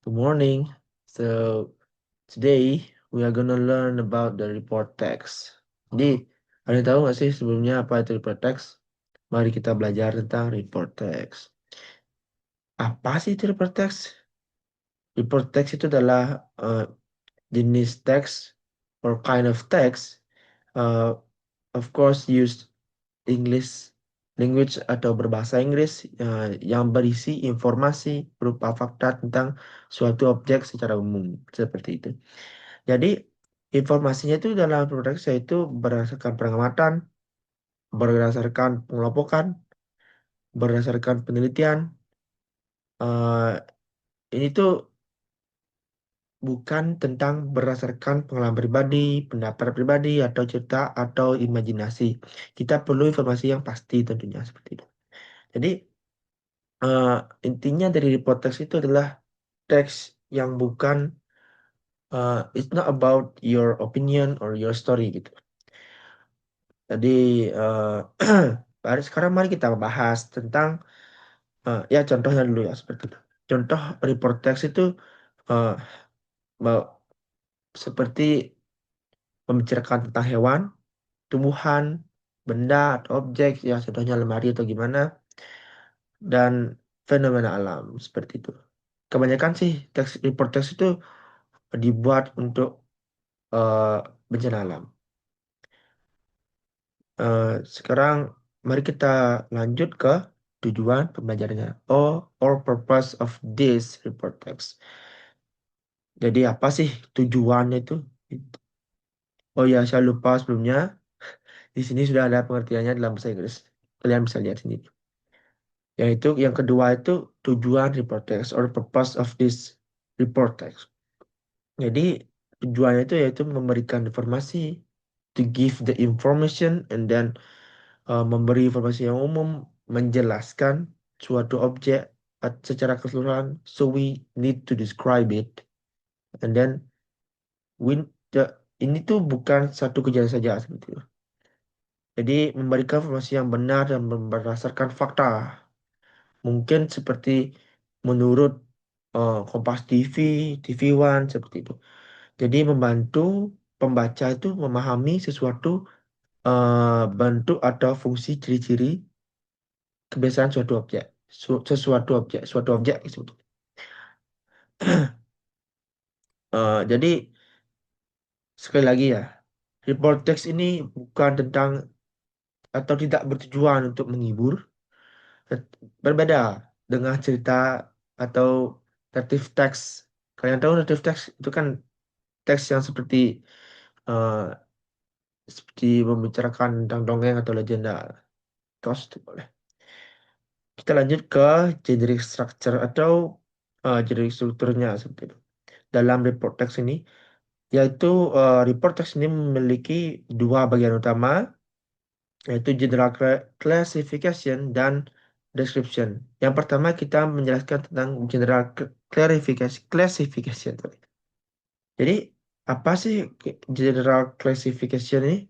Good morning. So today we are gonna learn about the report text. Jadi, ada yang tahu nggak sih sebelumnya apa itu report text? Mari kita belajar tentang report text. Apa sih itu report text? Report text itu adalah jenis teks or kind of text, uh, of course used English language atau berbahasa Inggris yang berisi informasi berupa fakta tentang suatu objek secara umum seperti itu. Jadi informasinya itu dalam produk yaitu berdasarkan pengamatan, berdasarkan pengelompokan, berdasarkan penelitian. eh, ini tuh bukan tentang berdasarkan pengalaman pribadi, pendapat pribadi, atau cerita atau imajinasi. Kita perlu informasi yang pasti tentunya seperti itu. Jadi eh, intinya dari report text itu adalah teks yang bukan it's not about your opinion or your story gitu. Jadi sekarang mari kita bahas tentang ya contohnya dulu ya seperti itu. Contoh report text itu eh, ba- seperti membicarakan tentang hewan, tumbuhan, benda atau objek ya contohnya lemari atau gimana dan fenomena alam seperti itu. Kebanyakan sih teks report text itu dibuat untuk eh, bencana alam. Sekarang mari kita lanjut ke tujuan pembelajarannya. Or purpose of this report text. Jadi apa sih tujuannya itu? Oh ya, saya lupa sebelumnya. Di sini sudah ada pengertiannya dalam bahasa Inggris. Kalian bisa lihat sini. Yaitu yang kedua itu tujuan report text or purpose of this report text. Jadi tujuannya itu yaitu memberikan informasi, to give the information and then memberi informasi yang umum, menjelaskan suatu objek secara keseluruhan. So we need to describe it. And then we ini tuh bukan satu kejadian saja seperti itu. Jadi memberikan informasi yang benar dan berdasarkan fakta. Mungkin seperti menurut Kompas TV, TV One seperti itu. Jadi membantu pembaca itu memahami sesuatu bentuk atau fungsi ciri-ciri kebiasaan suatu objek, suatu objek gitu. Jadi sekali lagi ya, report text ini bukan tentang atau tidak bertujuan untuk menghibur, berbeda dengan cerita atau native text. Kalian tahu native text itu kan teks yang eh, seperti membicarakan tentang dongeng atau legenda. Terus itu boleh. Kita lanjut ke generic structure atau generic strukturnya seperti itu. Dalam report text ini, yaitu report text ini memiliki dua bagian utama, yaitu general classification dan description. Yang pertama kita menjelaskan tentang general classification. Jadi apa sih general classification ini?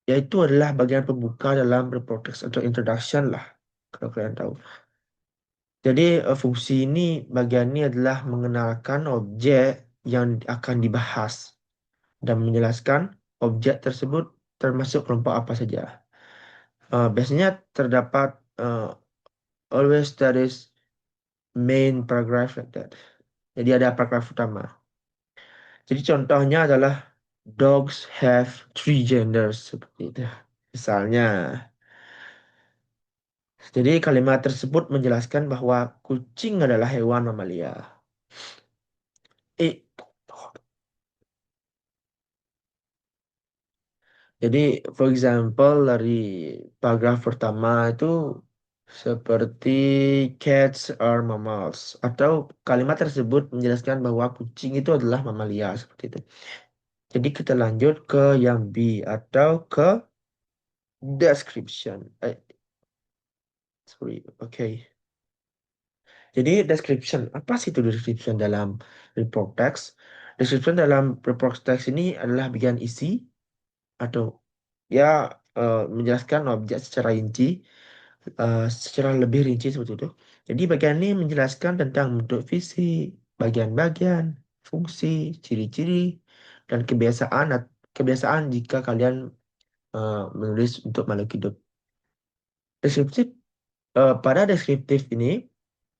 Yaitu adalah bagian pembuka dalam report text atau introduction lah, kalau kalian tahu. Jadi fungsi ini bagian ini adalah mengenalkan objek yang akan dibahas dan menjelaskan objek tersebut termasuk kelompok apa saja. Biasanya terdapat always there is main paragraph like that. Jadi ada paragraf utama. Jadi contohnya adalah dogs have three genders seperti itu. Misalnya, jadi kalimat tersebut menjelaskan bahwa kucing adalah hewan mamalia. Eh, Jadi, for example, dari paragraf pertama itu seperti cats are mammals atau kalimat tersebut menjelaskan bahwa kucing itu adalah mamalia seperti itu. Jadi kita lanjut ke yang B atau ke description. Sorry, oke. Jadi description, apa sih itu description dalam report text? Description dalam report text ini adalah bagian isi atau ya menjelaskan objek secara rinci, secara lebih rinci seperti itu. Jadi bagian ini menjelaskan tentang bentuk fisik, bagian-bagian, fungsi, ciri-ciri, dan kebiasaan jika kalian menulis untuk makhluk hidup. Deskriptif pada deskriptif ini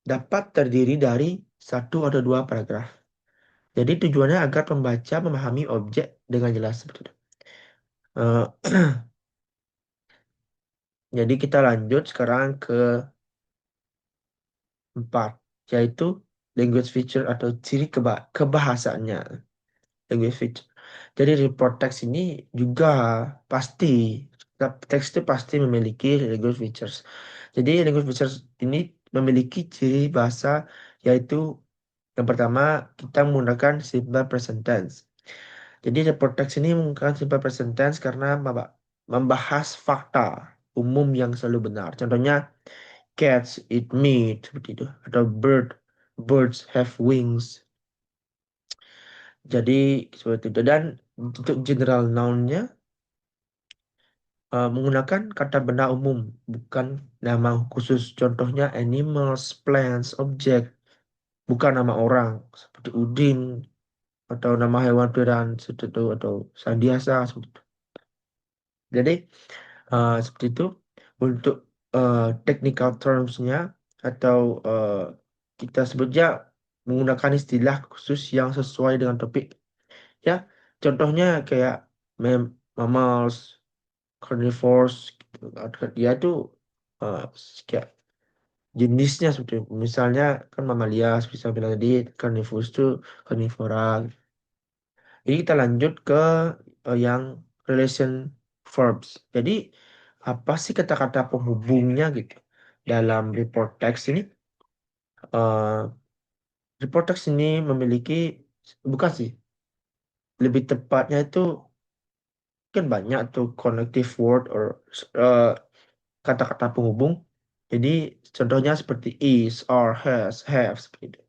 dapat terdiri dari satu atau dua paragraf. Jadi tujuannya agar pembaca memahami objek dengan jelas seperti itu. Eh, jadi kita lanjut sekarang ke 4, yaitu language feature atau ciri kebahasaannya. Language feature. Jadi report text ini juga pasti, teks itu pasti memiliki language features. Jadi language features ini memiliki ciri bahasa, yaitu yang pertama kita menggunakan simple present tense. Jadi report text ini menggunakan simple present tense karena membahas fakta umum yang selalu benar. Contohnya cats eat meat seperti itu, atau birds have wings. Jadi seperti itu. Dan untuk general noun-nya menggunakan kata benda umum, bukan nama khusus. Contohnya animals, plants, object, bukan nama orang seperti Udin atau nama hewan peliharaan seperti itu, atau Sandiasa seperti itu. Jadi seperti itu. Untuk technical terms-nya atau kita sebutnya menggunakan istilah khusus yang sesuai dengan topik. Ya, contohnya kayak mammals, carnivores, gitu. Dia itu eh, kayak jenisnya seperti misalnya kan mamalia, seperti saya bilang tadi, carnivores itu carnivora. Jadi kita lanjut ke yang relation verbs. Jadi apa sih kata-kata penghubungnya gitu dalam report text ini? eh Report text ini memiliki, bukan sih, lebih tepatnya itu kan banyak tuh connective word or eh, kata-kata penghubung. Jadi contohnya seperti is, are, has, have seperti itu.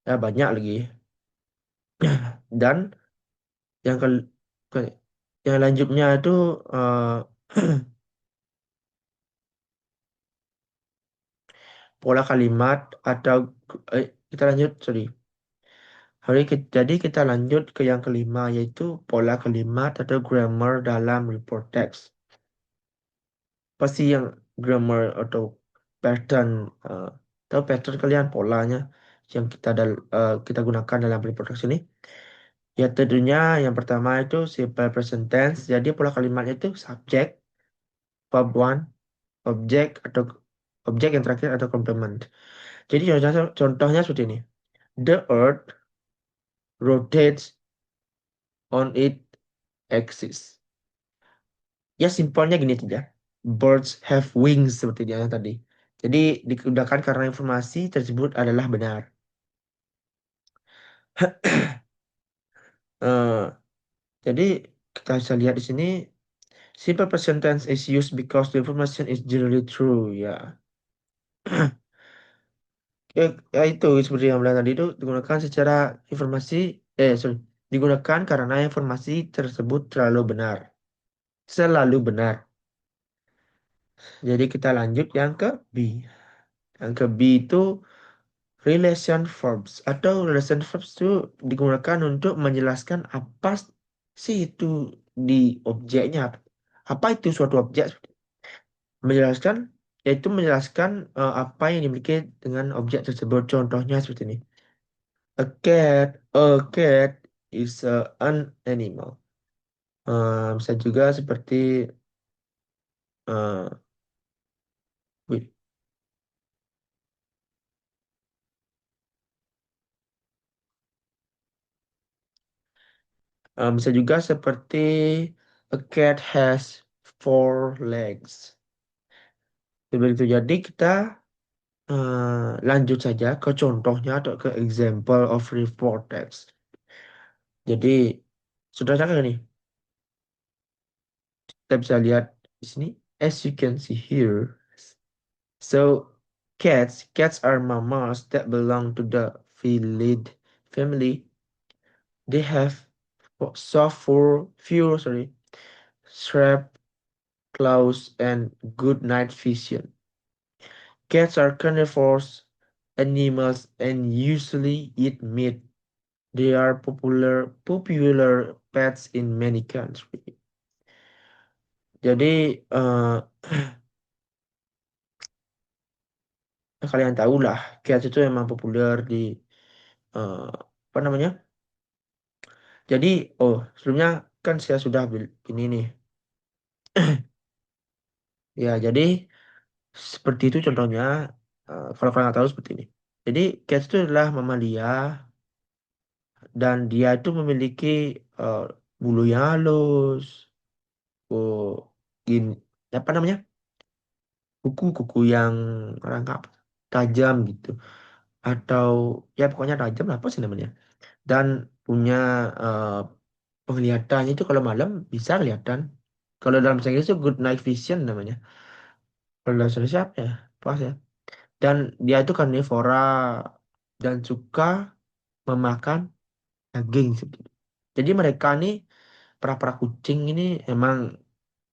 Ya banyak lagi. Dan yang ke- yang lanjutnya itu pola kalimat atau kita lanjut, sorry. Jadi kita lanjut ke yang kelima, yaitu pola kalimat atau grammar dalam report text. Pasti yang grammar atau pattern, eh, tahu pattern kalian, polanya yang kita gunakan dalam report text ini. Ya tentunya yang pertama itu simple present tense. Jadi pola kalimatnya itu subjek, verb one, objek yang terakhir atau complement. Jadi contohnya seperti ini. The earth rotates on its axis. Ya simpelnya gini saja. Birds have wings seperti dia tadi. Jadi digunakan karena informasi tersebut adalah benar. Eh, jadi kita bisa lihat di sini simple present tense is used because the information is generally true. Ya, ya, ya itu seperti yang bilang tadi itu digunakan secara informasi, sorry, digunakan karena informasi tersebut terlalu benar, selalu benar. Jadi kita lanjut yang ke B. Yang ke B itu relation verbs, atau relation verbs itu digunakan untuk menjelaskan apa sih itu di objeknya. Apa itu suatu objek? Menjelaskan, yaitu menjelaskan apa yang dimiliki dengan objek tersebut. Contohnya seperti ini. A cat is an animal. Bisa juga seperti eh, wait, bisa juga seperti a cat has four legs. Seperti itu. Jadi kita lanjut saja ke contohnya atau ke example of report text. Jadi, sudah saudara nih, kita bisa lihat di sini. As you can see here, so cats are mammals that belong to the felid family. They have soft sorry, sharp claws and good night vision. Cats are carnivorous animals and usually eat meat. They are popular pets in many countries. Jadi kalian tahu lah, cats itu memang populer di eh, apa namanya? Jadi, sebelumnya kan saya sudah ini nih. Ya, jadi seperti itu contohnya. Kalau kalian nggak tahu seperti ini. Jadi, cats itu adalah mamalia dan dia itu memiliki eh, bulu yang halus, oh, in, apa namanya? Kuku-kuku yang rangkap, tajam gitu. Atau ya pokoknya tajam lah, apa sih namanya? Dan punya eh, penglihatannya itu kalau malam bisa kelihatan. Kalau dalam bahasa Inggris itu good night vision namanya. Kalau dalam bahasa Indonesia apa ya? Pas ya. Dan dia itu karnivora dan suka memakan daging seperti. Jadi mereka nih para kucing ini emang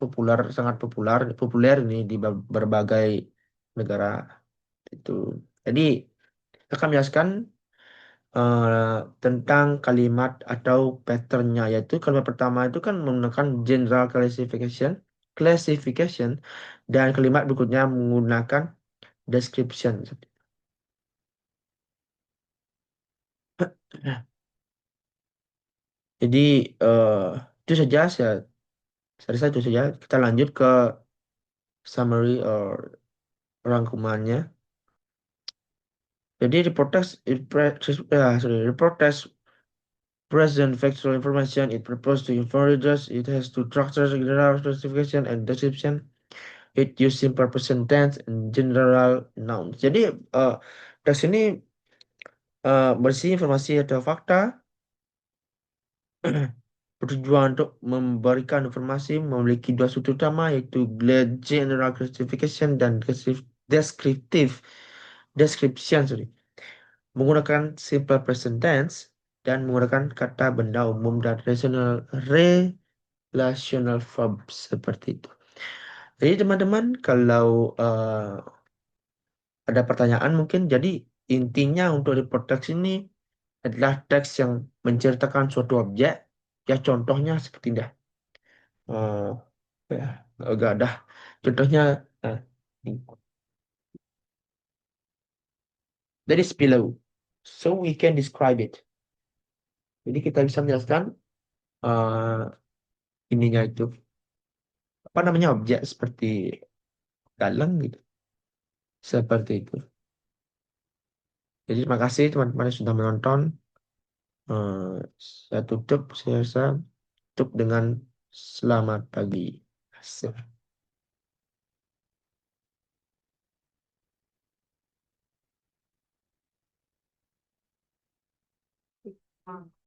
populer, sangat populer populer ini di berbagai negara itu. Jadi akan menjelaskan tentang kalimat atau patternnya, yaitu kalimat pertama itu kan menggunakan general classification, dan kalimat berikutnya menggunakan description. Jadi eh, itu saja, saya rasa itu saja. Kita lanjut ke summary or rangkumannya. Jadi report text present factual information. It purposes to inform readers. It has two structures: general specification and description. It use simple present tense and general nouns. Jadi teks ini bersih informasi atau fakta, bertujuan untuk memberikan informasi, memiliki dua sudut utama, yaitu general classification dan descriptive description, sorry. Menggunakan simple present tense dan menggunakan kata benda umum dan relational verb seperti itu. Jadi teman-teman, kalau ada pertanyaan mungkin, jadi intinya untuk report text ini adalah teks yang menceritakan suatu objek. Ya contohnya seperti dah. eh ya, agak dah. Contohnya eh, that is below. So we can describe it. Jadi kita bisa menjelaskan eh ininya itu. Apa namanya, objek seperti dalang gitu. Seperti itu. Jadi terima kasih teman-teman yang sudah menonton. Eh, saya tutup, saya rasa tutup dengan selamat pagi. Asik.